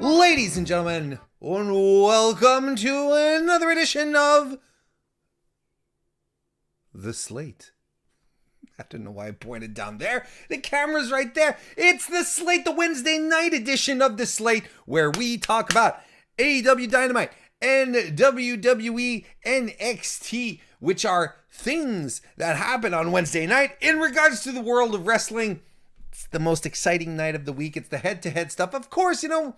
Ladies and gentlemen, and welcome to another edition of The Slate. I don't know why I pointed down there. The camera's right there. It's The Slate, the Wednesday night edition of The Slate, where we talk about AEW Dynamite and WWE NXT, which are things that happen on Wednesday night in regards to the world of wrestling. It's the most exciting night of the week. It's the head-to-head stuff. Of course, you know,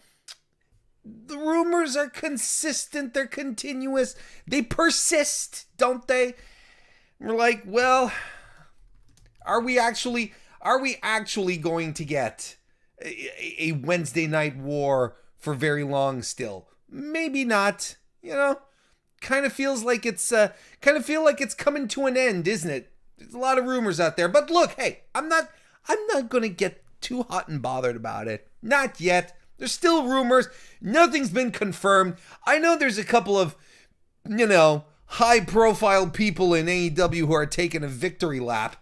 the rumors are consistent. They're continuous. They persist, don't they? We're like, well, are we actually going to get a Wednesday night war for very long still? Maybe not. You know, kind of feels like it's coming to an end, isn't it? There's a lot of rumors out there, but look, hey, I'm not going to get too hot and bothered about it. Not yet. There's still rumors. Nothing's been confirmed. I know there's a couple of, you know, high-profile people in AEW who are taking a victory lap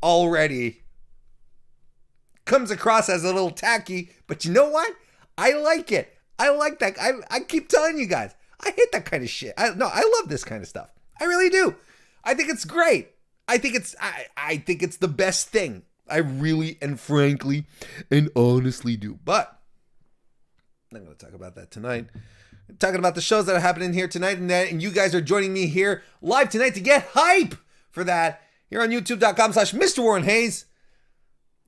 already. Comes across as a little tacky, but you know what? I like it. I like that. I keep telling you guys, I hate that kind of shit. I love this kind of stuff. I really do. I think it's great. I think it's the best thing. I really and frankly and honestly do. But I'm not going to talk about that tonight. I'm talking about the shows that are happening here tonight, and you guys are joining me here live tonight to get hype for that here on youtube.com/MrWarrenHayes.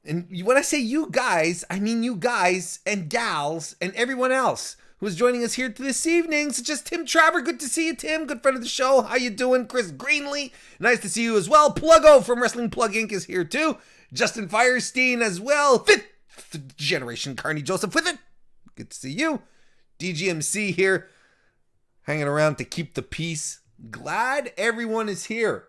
And when I say you guys, I mean you guys and gals and everyone else who's joining us here this evening, such as Tim Traver. Good to see you, Tim. Good friend of the show. How you doing? Chris Greenlee. Nice to see you as well. Pluggo from Wrestling Plug Inc. is here too. Justin Firestein as well. Fifth generation Carney Joseph with it. Good to see you. DGMC here, hanging around to keep the peace. Glad everyone is here.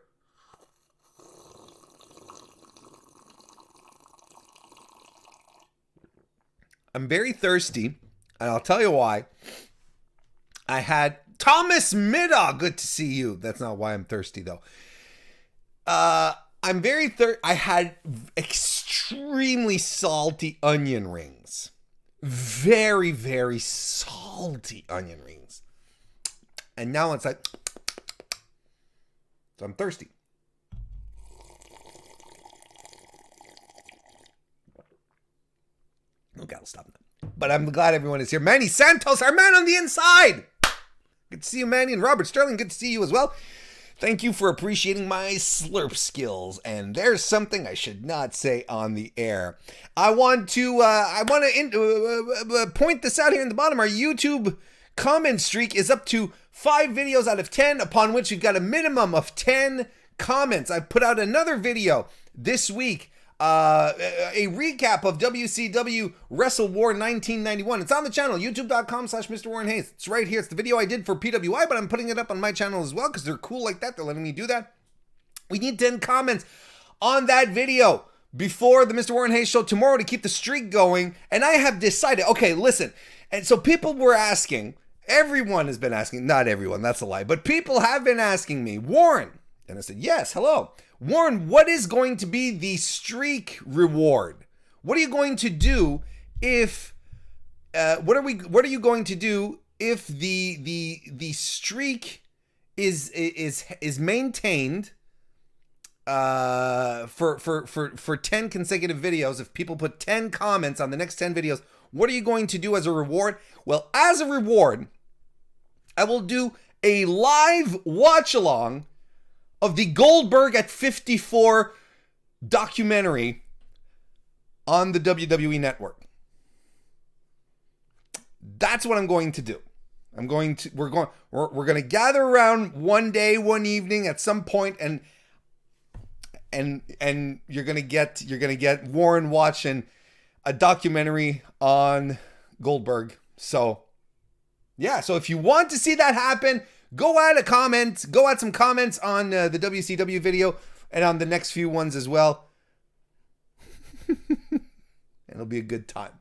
I'm very thirsty, and I'll tell you why. I had Thomas Middaugh. Good to see you. That's not why I'm thirsty, though. I'm very thirsty. I had extremely salty onion rings. Very, very salty onion rings. And now it's like, so I'm thirsty. Okay, I'll stop that. But I'm glad everyone is here. Manny Santos, our man on the inside. Good to see you, Manny. And Robert Sterling, good to see you as well. Thank you for appreciating my slurp skills. And there's something I should not say on the air. I want to point this out here in the bottom. Our YouTube comment streak is up to 5 videos out of 10, upon which we've got a minimum of 10 comments. I put out another video this week, a recap of WCW Wrestle War 1991. It's on the channel, youtube.com/MrWarrenHayes. It's right here. It's the video I did for PWI, but I'm putting it up on my channel as well because they're cool like that. They're letting me do that. We need 10 comments on that video before the Mr. Warren Hayes show tomorrow to keep the streak going. And I have decided, okay, listen. And so people were asking, everyone has been asking, not everyone, that's a lie, but people have been asking me, Warren. And I said, yes, hello. Warren, what is going to be the streak reward? What are you going to do if what are you going to do if the streak is maintained for 10 consecutive videos? If people put 10 comments on the next 10 videos, what are you going to do as a reward? Well, as a reward, I will do a live watch along of the Goldberg at 54 documentary on the WWE Network. That's what I'm going to do. We're going to gather around one day, one evening at some point, and you're going to get Warren watching a documentary on Goldberg. So yeah, so if you want to see that happen, go add some comments on the WCW video and on the next few ones as well. It'll be a good time.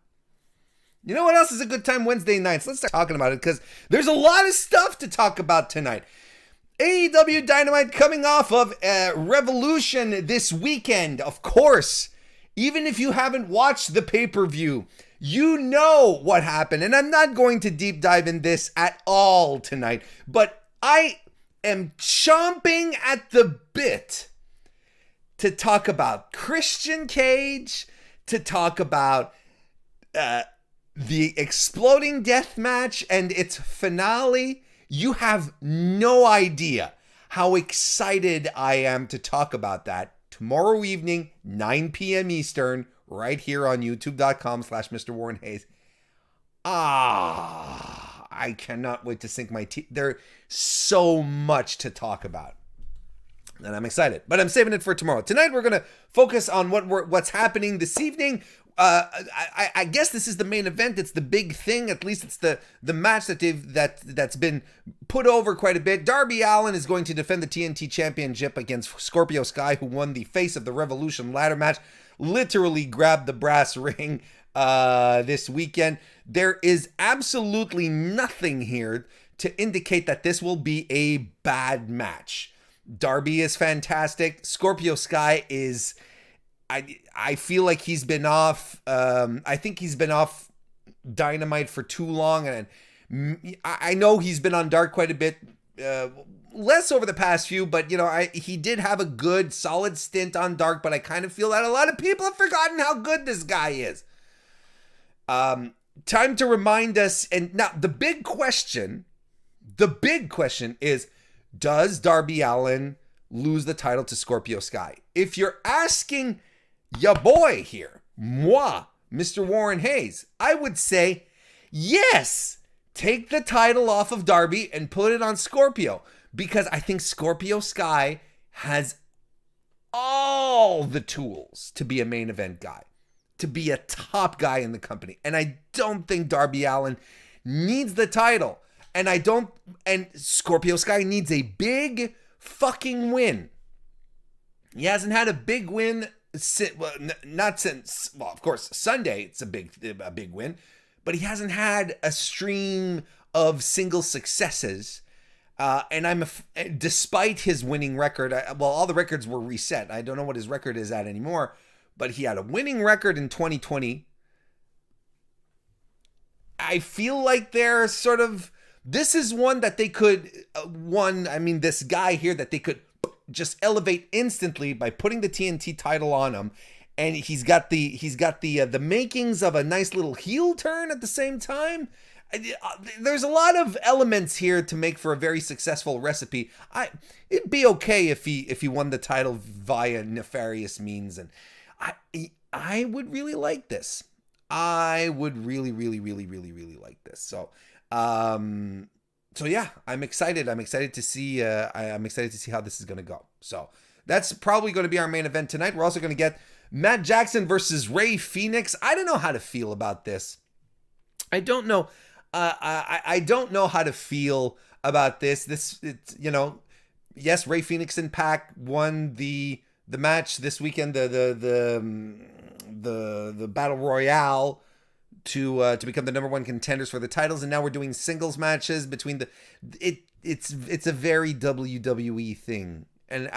You know what else is a good time? Wednesday nights. Let's start talking about it because there's a lot of stuff to talk about tonight. AEW Dynamite coming off of Revolution this weekend. Of course, even if you haven't watched the pay-per-view, You know what happened, and I'm not going to deep dive in this at all tonight, but I am chomping at the bit to talk about Christian Cage, to talk about the exploding death match and its finale. You have no idea how excited I am to talk about that tomorrow evening, 9 p.m. Eastern, right here on youtube.com/MrWarrenHayes. I cannot wait to sink my teeth. There's so much to talk about. And I'm excited, but I'm saving it for tomorrow. Tonight, we're going to focus on what's happening this evening. I guess this is the main event. It's the big thing. At least it's the match that's been put over quite a bit. Darby Allin is going to defend the TNT Championship against Scorpio Sky, who won the Face of the Revolution ladder match. Literally grabbed the brass ring this weekend. There is absolutely nothing here to indicate that this will be a bad match. Darby is fantastic. Scorpio Sky is... I feel like he's been off. I think he's been off Dynamite for too long, and I know he's been on Dark quite a bit, less over the past few. But he did have a good, solid stint on Dark. But I kind of feel that a lot of people have forgotten how good this guy is. Time to remind us. And now the big question is, does Darby Allin lose the title to Scorpio Sky? If you're asking ya boy here, moi, Mr. Warren Hayes, I would say yes. Take the title off of Darby and put it on Scorpio, because I think Scorpio Sky has all the tools to be a main event guy, to be a top guy in the company. And I don't think Darby Allin needs the title. And Scorpio Sky needs a big fucking win. He hasn't had a big win not since, well, of course, Sunday. It's a big win, but he hasn't had a stream of single successes. And despite his winning record, all the records were reset. I don't know what his record is at anymore, but he had a winning record in 2020. I feel like they're sort of, this is one that they could, this guy here that they could just elevate instantly by putting the TNT title on him. And he's got the makings of a nice little heel turn at the same time. There's a lot of elements here to make for a very successful recipe. It'd be okay if he won the title via nefarious means, and I would really like this. I would really like this. So yeah, I'm excited. I'm excited to see how this is going to go. So that's probably going to be our main event tonight. We're also going to get Matt Jackson versus Rey Fenix. I don't know how to feel about this. I don't know. I don't know how to feel about this. Yes, Rey Fenix and Pac won the match this weekend, the Battle Royale to become the number one contenders for the titles, and now we're doing singles matches between it's a very WWE thing, and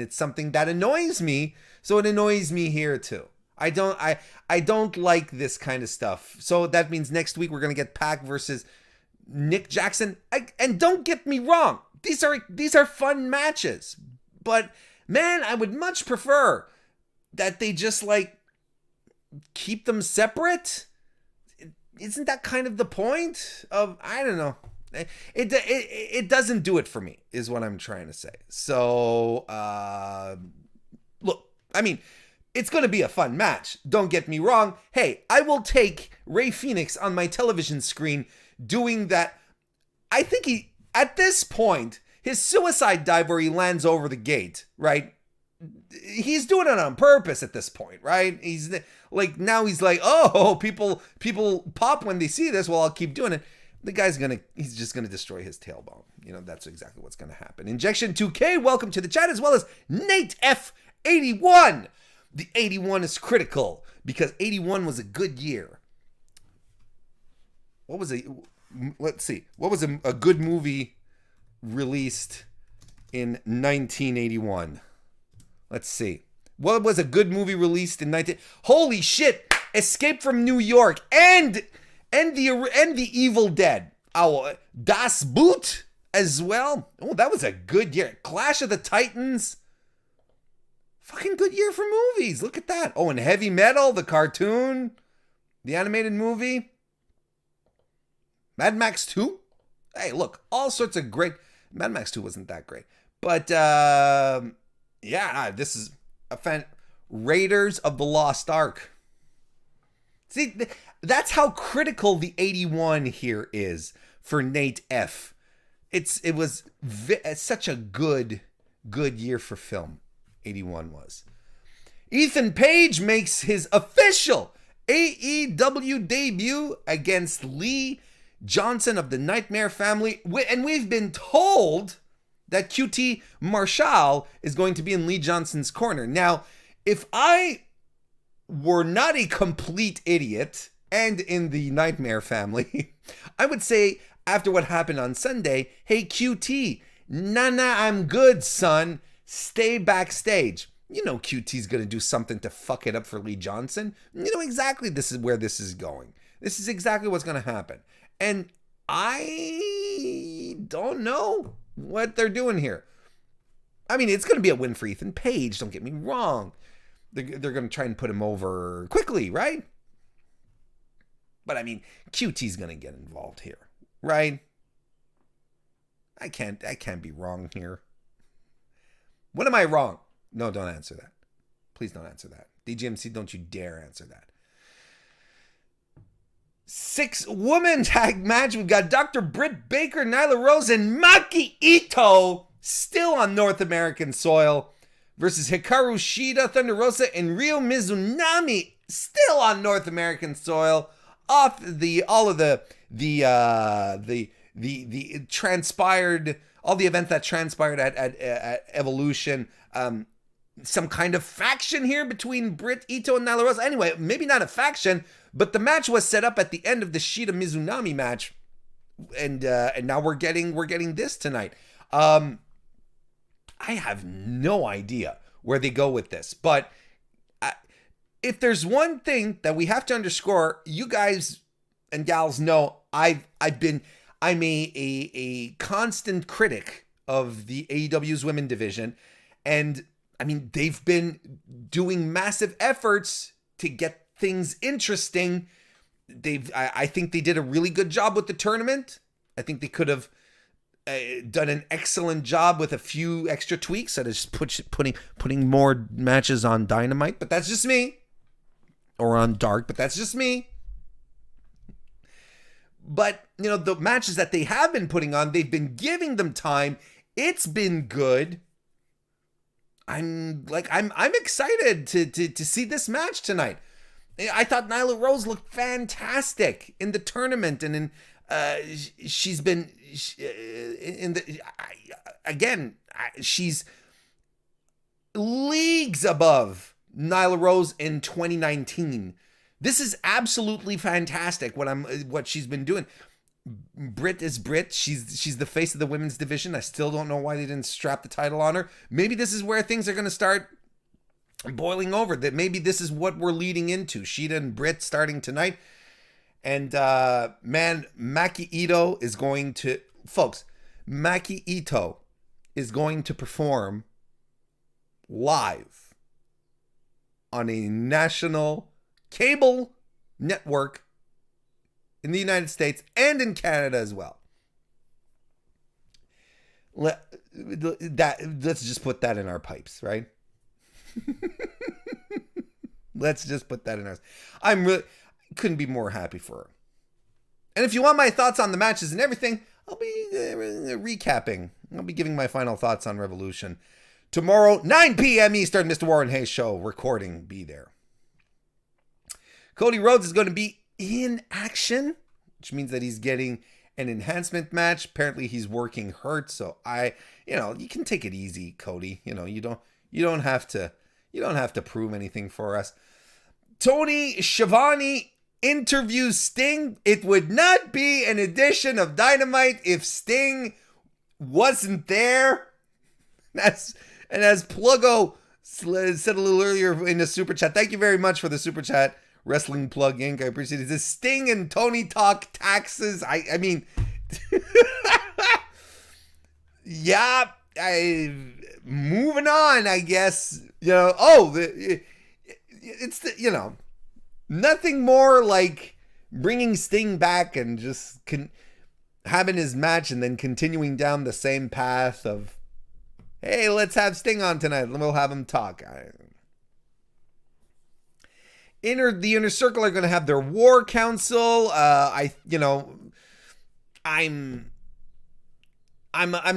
it's something that annoys me. So it annoys me here too. I don't like this kind of stuff. So that means next week we're going to get Pac versus Nick Jackson. And don't get me wrong, these are fun matches. But man, I would much prefer that they just keep them separate. Isn't that kind of the point of, I don't know. It doesn't do it for me, is what I'm trying to say. So look, it's going to be a fun match. Don't get me wrong. Hey, I will take Rey Fenix on my television screen doing that. I think at this point, his suicide dive where he lands over the gate, right? He's doing it on purpose at this point, right? He's oh, people pop when they see this. Well, I'll keep doing it. The guy's he's just going to destroy his tailbone. That's exactly what's going to happen. Injection 2K, welcome to the chat, as well as Nate F81. The 81 is critical because 81 was a good year. Let's see. What was a good movie released in 1981? Let's see. What was a good movie released in Holy shit! Escape from New York, and the Evil Dead. Oh, Das Boot as well. Oh, that was a good year. Clash of the Titans. Fucking good year for movies. Look at that. Oh, and Heavy Metal, the cartoon, the animated movie. Mad Max 2. Hey, look, all sorts of great. Mad Max 2 wasn't that great. But, yeah, this is a fan. Raiders of the Lost Ark. See, that's how critical the 81 here is for Nate F. It was such a good year for film. 81 was. Ethan Page makes his official AEW debut against Lee Johnson of the Nightmare Family. And we've been told that QT Marshall is going to be in Lee Johnson's corner. Now, if I were not a complete idiot and in the Nightmare Family, I would say after what happened on Sunday, hey QT, nah, I'm good, son. Stay backstage. You know QT's going to do something to fuck it up for Lee Johnson. You know exactly this is where this is going. This is exactly what's going to happen. And I don't know what they're doing here. I mean, it's going to be a win for Ethan Page, don't get me wrong. They're going to try and put him over quickly, right? But I mean, QT's going to get involved here, right? I can't be wrong here. When am I wrong? No, don't answer that. Please don't answer that. DGMC, don't you dare answer that. 6-woman tag match. We've got Dr. Britt Baker, Nyla Rose, and Maki Ito still on North American soil versus Hikaru Shida, Thunder Rosa, and Ryo Mizunami still on North American soil. Off all the transpired, all the events that transpired at Evolution. Some kind of faction here between Britt, Ito, and Nyla Rose. Anyway, maybe not a faction, but the match was set up at the end of the Shida Mizunami match, and now we're getting this tonight. I have no idea where they go with this, but if there's one thing that we have to underscore, you guys and gals know I'm a constant critic of the AEW's women division, and I mean, they've been doing massive efforts to get things interesting. I think they did a really good job with the tournament. I think they could have done an excellent job with a few extra tweaks, such as putting more matches on Dynamite, but that's just me. Or on Dark, but that's just me. But, you know, the matches that they have been putting on, they've been giving them time. It's been good. I'm excited to see this match tonight. I thought Nyla Rose looked fantastic in the tournament, and she's leagues above Nyla Rose in 2019. This is absolutely fantastic what she's been doing. Britt is Britt. She's the face of the women's division. I still don't know why they didn't strap the title on her. Maybe this is where things are going to start boiling over. That maybe this is what we're leading into. Shida and Britt starting tonight. And man, Maki Ito is going to perform live on a national cable network in the United States and in Canada as well. Let's just put that in our pipes, right? Let's just put that in ours. Couldn't be more happy for her. And if you want my thoughts on the matches and everything, I'll be recapping. I'll be giving my final thoughts on Revolution tomorrow, 9 p.m. Eastern, MrWarrenHayes show recording. Be there. Cody Rhodes is going to be in action, which means that he's getting an enhancement match. Apparently he's working hurt, so you can take it easy, Cody. You don't have to prove anything for us. Tony Schiavone interviews Sting. It would not be an edition of Dynamite if Sting wasn't there. And as Pluggo said a little earlier in the super chat, thank you very much for the super chat, Wrestling Plug Inc. I appreciate it. This Sting and Tony talk taxes. I mean, yeah. Moving on, I guess. It's the, nothing more like bringing Sting back and just having his match and then continuing down the same path of, hey, let's have Sting on tonight and we'll have him talk. The Inner Circle are going to have their War Council. I'm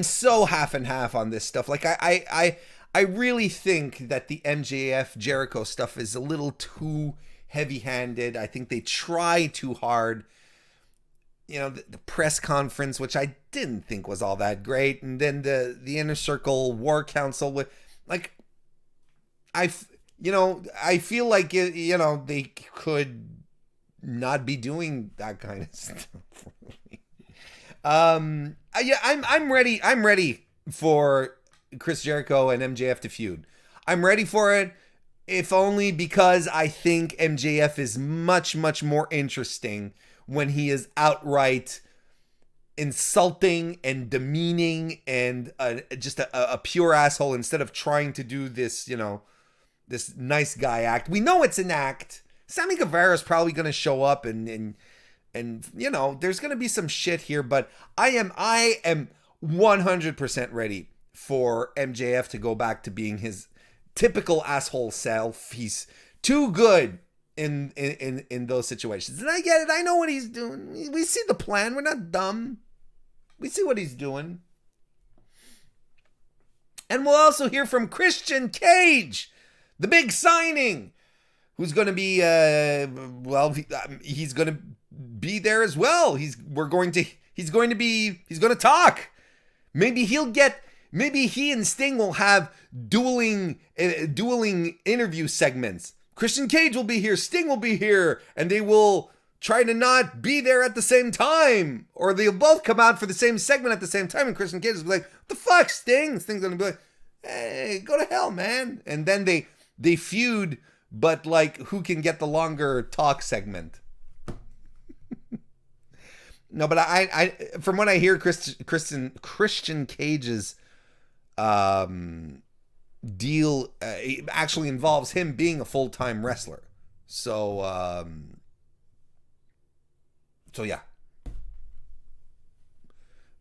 so half and half on this stuff. Like I really think that the MJF Jericho stuff is a little too heavy-handed. I think they try too hard. The press conference, which I didn't think was all that great, and then the Inner Circle War Council with, like, I feel like they could not be doing that kind of stuff. I'm ready. I'm ready for Chris Jericho and MJF to feud. I'm ready for it, if only because I think MJF is much, much more interesting when he is outright insulting and demeaning and just a pure asshole, instead of trying to do this, this nice guy act. We know it's an act. Sammy Guevara is probably going to show up and there's going to be some shit here, but I am 100% ready for MJF to go back to being his typical asshole self. He's too good in those situations. And I get it. I know what he's doing. We see the plan. We're not dumb. We see what he's doing. And we'll also hear from Christian Cage, the big signing, who's going to be, he's going to be there as well. He's going to talk. Maybe he and Sting will have dueling interview segments. Christian Cage will be here, Sting will be here, and they will try to not be there at the same time, or they'll both come out for the same segment at the same time, and Christian Cage will be like, what the fuck, Sting? Sting's gonna be like, hey, go to hell, man. And then they feud, but like, who can get the longer talk segment? No, but I from what I hear, Christian Cage's deal actually involves him being a full-time wrestler. So yeah.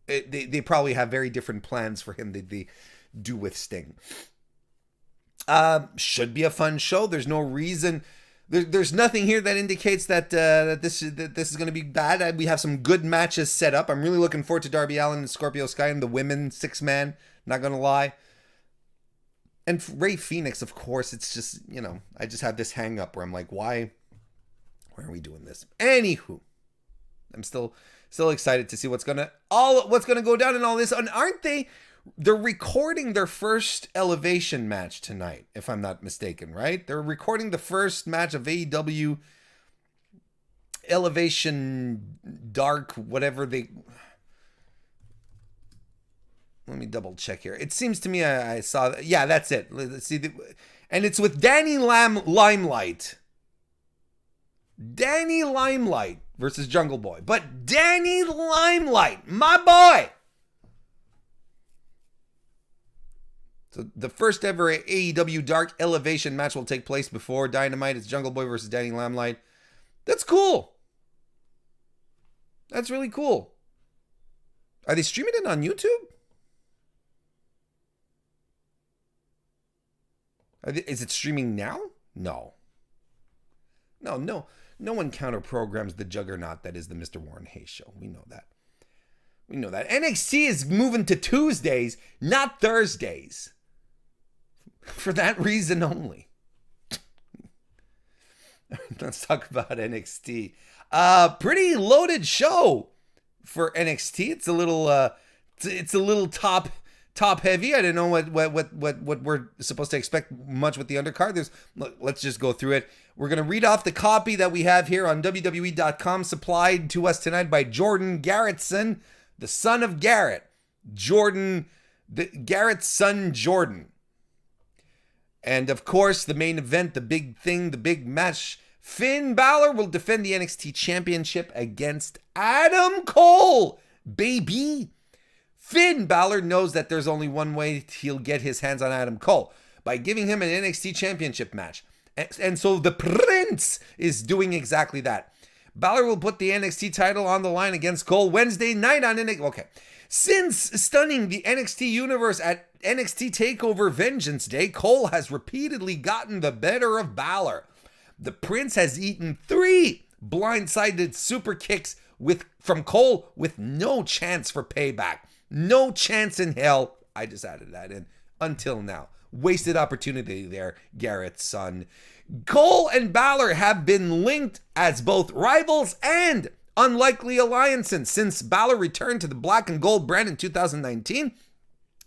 They probably have very different plans for him than they do with Sting. Should be a fun show. There's no reason. There's nothing here that indicates that this is going to be bad. We have some good matches set up. I'm really looking forward to Darby Allin and Scorpio Sky and the women 6-man. Not going to lie. And Rey Fenix, of course. It's just, I just have this hang up where I'm like, why are we doing this? Anywho, I'm still excited to see what's gonna go down in all this. And aren't they? They're recording their first Elevation match tonight, if I'm not mistaken, right? They're recording the first match of AEW Elevation Dark, whatever they... Let me double check here. It seems to me I saw that. Yeah, that's it. Let's see. And it's with Danny Limelight. Danny Limelight versus Jungle Boy. But Danny Limelight, my boy. So the first ever AEW Dark Elevation match will take place before Dynamite. It's Jungle Boy versus Danny Limelight. That's cool. That's really cool. Are they streaming it on YouTube? Is it streaming now? No one counter programs the juggernaut that is the MrWarrenHayes show. We know that. NXT is moving to Tuesdays, not Thursdays. For that reason only. Let's talk about NXT. Pretty loaded show for NXT. It's a little top heavy. I didn't know what we're supposed to expect much with the undercard. Let's just go through it. We're going to read off the copy that we have here on WWE.com, supplied to us tonight by Jordan Garrettson, the son of Garrett. Garrett's son, Jordan. And of course, the main event, the big thing, the big match Finn Balor will defend the NXT Championship against Adam Cole, baby. Finn Balor knows that there's only one way he'll get his hands on Adam Cole, by giving him an NXT Championship match. And so the Prince is doing exactly that. Balor will put the NXT title on the line against Cole Wednesday night on NXT. Okay. Since stunning the NXT universe at NXT TakeOver Vengeance Day, Cole has repeatedly gotten the better of Balor. The Prince has eaten 3 blindsided super kicks from Cole with no chance for payback. No chance in hell. I just added that in. Until now. Wasted opportunity there, Garrett's son. Cole and Balor have been linked as both rivals and unlikely alliances since Balor returned to the black and gold brand in 2019.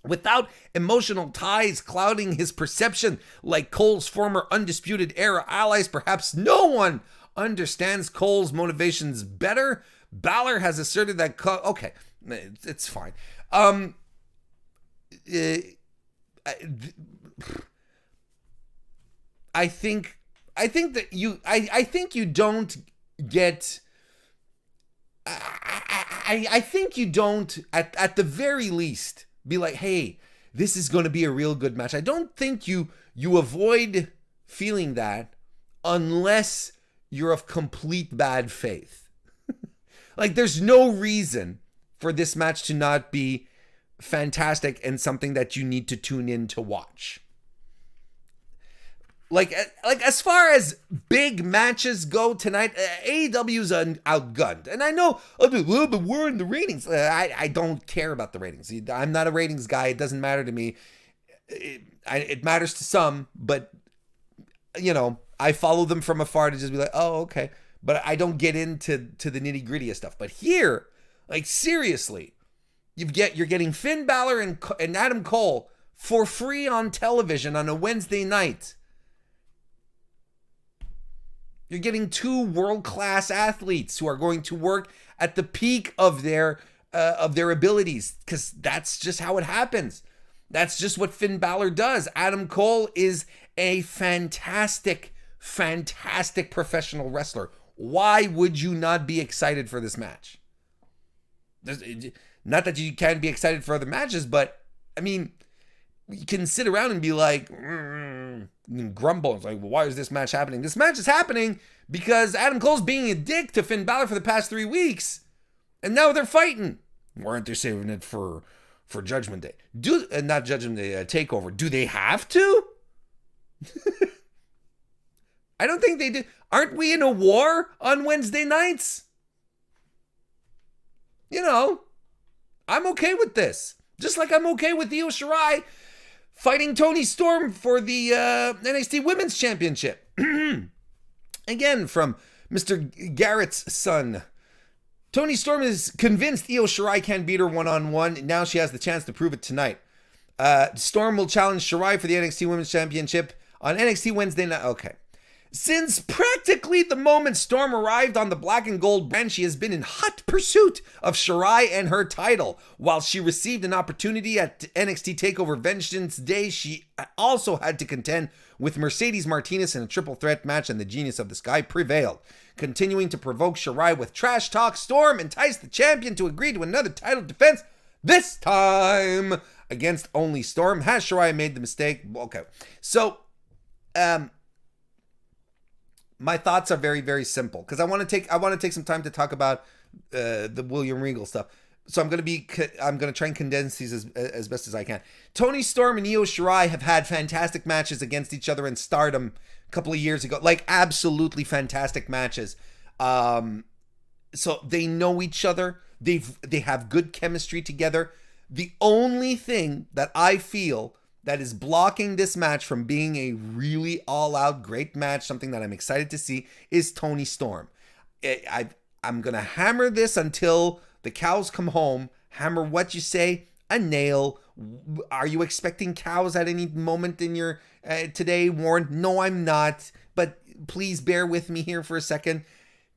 Without emotional ties clouding his perception like Cole's former Undisputed Era allies, perhaps no one understands Cole's motivations better. Balor has asserted that okay, it's fine. I think you don't get. I think you don't at the very least be like, hey, this is going to be a real good match. I don't think you avoid feeling that unless you're of complete bad faith. Like, there's no reason for this match to not be fantastic and something that you need to tune in to watch. Like as far as big matches go tonight, AEW's outgunned. And I know, but we're in the ratings. I don't care about the ratings. I'm not a ratings guy. It doesn't matter to me. It matters to some, but, you know, I follow them from afar to just be like, oh, okay. But I don't get into the nitty gritty of stuff. But here, like, seriously, you're getting Finn Balor and Adam Cole for free on television on a Wednesday night. You're getting 2 world-class athletes who are going to work at the peak of their abilities, because that's just how it happens. That's just what Finn Balor does. Adam Cole is a fantastic professional wrestler. Why would you not be excited for this match? Not that you can't be excited for other matches, but I mean, you can sit around and be like, grumble. It's like, well, why is this match happening? This match is happening because Adam Cole's being a dick to Finn Balor for the past 3 weeks, and now they're fighting. Weren't they saving it for Judgment Day? Not Judgment Day, TakeOver. Do they have to? I don't think they do. Aren't we in a war on Wednesday nights? You know, I'm okay with this. Just like I'm okay with Io Shirai fighting Toni Storm for the NXT Women's Championship. Again, from Mr. Garrett's son. Toni Storm is convinced Io Shirai can beat her one-on-one. Now she has the chance to prove it tonight. Storm will challenge Shirai for the NXT Women's Championship on NXT Wednesday night. Okay. Since practically the moment Storm arrived on the black and gold brand, she has been in hot pursuit of Shirai and her title. While she received an opportunity at NXT TakeOver Vengeance Day, she also had to contend with Mercedes Martinez in a triple threat match, and the Genius of the Sky prevailed. Continuing to provoke Shirai with trash talk, Storm enticed the champion to agree to another title defense, this time against only Storm. Has Shirai made the mistake? Okay. So, my thoughts are very, very simple, because I want to take some time to talk about the William Regal stuff. So I'm going to try and condense these as best as I can. Toni Storm and Io Shirai have had fantastic matches against each other in Stardom a couple of years ago, like absolutely fantastic matches. So they know each other. They have good chemistry together. The only thing that I feel that is blocking this match from being a really all-out great match, something that I'm excited to see, is Toni Storm. I'm going to hammer this until the cows come home. Hammer what you say, a nail. Are you expecting cows at any moment in your today, Warren? No, I'm not. But please bear with me here for a second.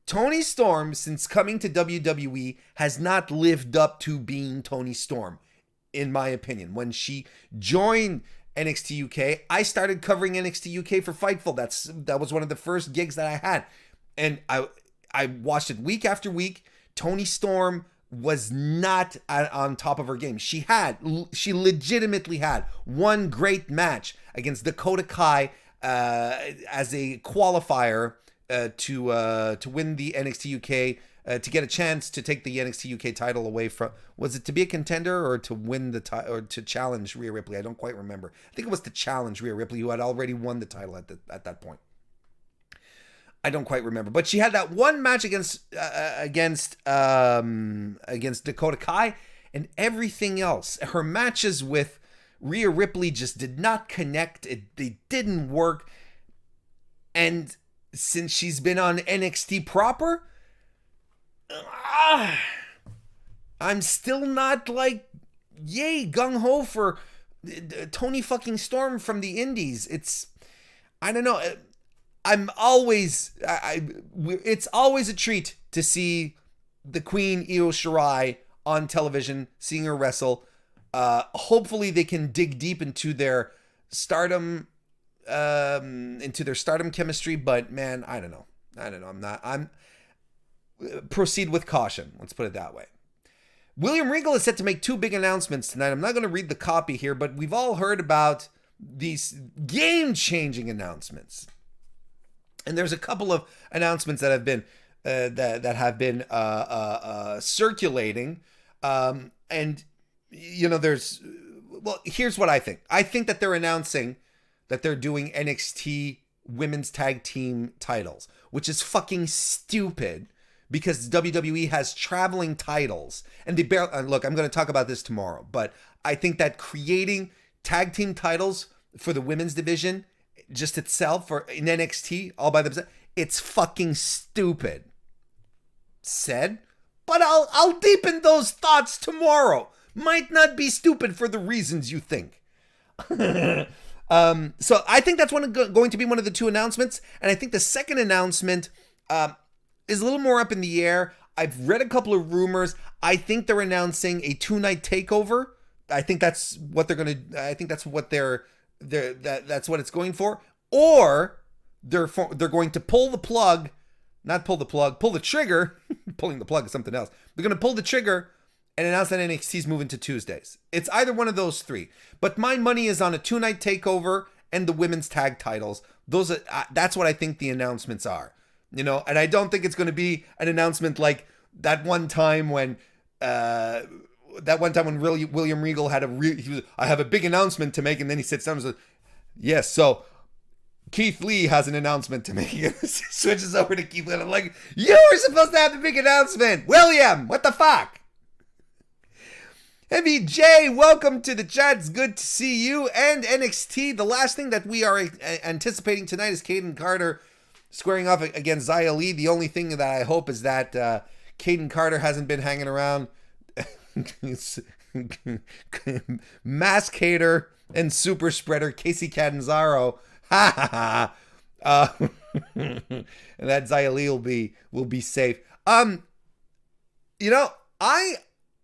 Toni Storm, since coming to WWE, has not lived up to being Toni Storm, in my opinion. When she joined NXT UK. I started covering NXT UK for Fightful. That was one of the first gigs that I had. And I watched it week after week. Toni Storm was not on top of her game. She legitimately had one great match against Dakota Kai as a qualifier to win the NXT UK, to get a chance to take the NXT UK title away from, was it to be a contender or to win the title, or to challenge Rhea Ripley? I don't quite remember. I think it was to challenge Rhea Ripley, who had already won the title at that point. I don't quite remember, but she had that one match against Dakota Kai, and everything else, her matches with Rhea Ripley just did not connect. They didn't work. And since she's been on NXT proper, I'm still not like, yay, gung-ho for Toni fucking Storm from the indies. I don't know. It's always a treat to see the Queen Io Shirai on television, seeing her wrestle. Hopefully they can dig deep into their stardom, chemistry, but man, I don't know. Proceed with caution. Let's put it that way. William Regal is set to make two big announcements tonight. I'm not going to read the copy here, but we've all heard about these game-changing announcements. And there's a couple of announcements that have been circulating, and here's what I think. I think that they're announcing that they're doing NXT women's tag team titles, which is fucking stupid because WWE has traveling titles, and they barely look. I'm going to talk about this tomorrow, but I think that creating tag team titles for the women's division just itself, or in NXT all by themselves, it's fucking stupid. Said, but I'll deepen those thoughts tomorrow. Might not be stupid for the reasons you think. So I think that's going to be one of the two announcements, and I think the second announcement is a little more up in the air. I've read a couple of rumors. I think they're announcing a 2-night takeover. I think that's what they're going to. I think that's what that's what it's going for, or they're going to pull the trigger. Pulling the plug is something else. They're going to pull the trigger and announce that NXT's moving to Tuesdays. It's either one of those three, but my money is on a 2-night takeover and the women's tag titles. That's what I think the announcements are, and I don't think it's going to be an announcement like that one time when William Regal had I have a big announcement to make, and then he sits down and says, yes, so Keith Lee has an announcement to make. Switches over to Keith Lee, and I'm like, you were supposed to have the big announcement, William, what the fuck? Heavy J, welcome to the chat. It's good to see you and NXT. The last thing that we are anticipating tonight is Caden Carter squaring off against Xia Li. The only thing that I hope is that Caden Carter hasn't been hanging around mask hater and super spreader Casey Catanzaro. Ha ha ha. And that Xia Li will be safe.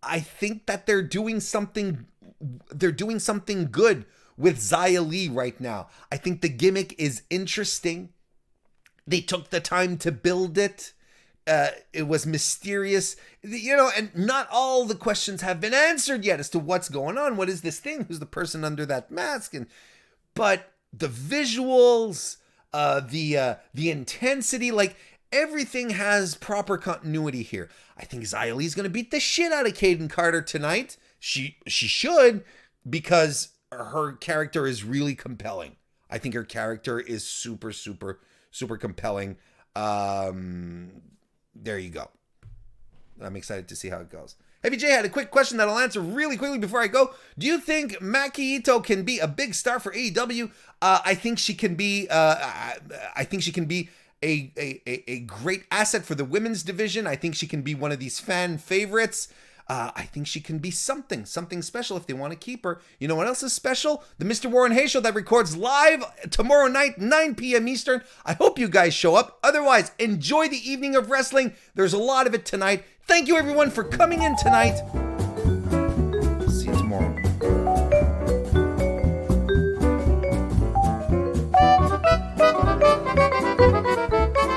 I think that they're doing something good with Xia Li right now. I think the gimmick is interesting. They took the time to build it. It was mysterious, and not all the questions have been answered yet as to what's going on. What is this thing? Who's the person under that mask? But the visuals, the intensity, like everything has proper continuity here. I think Xia Li's going to beat the shit out of Caden Carter tonight. She should, because her character is really compelling. I think her character is super, super, super compelling. There you go. I'm excited to see how it goes. Heavy J had a quick question that I'll answer really quickly before I go. Do you think Maki Ito can be a big star for AEW? I think she can be. I think she can be a great asset for the women's division. I think she can be one of these fan favorites. I think she can be something special if they want to keep her. You know what else is special? The MrWarrenHayes show that records live tomorrow night, 9 p.m. Eastern. I hope you guys show up. Otherwise, enjoy the evening of wrestling. There's a lot of it tonight. Thank you, everyone, for coming in tonight.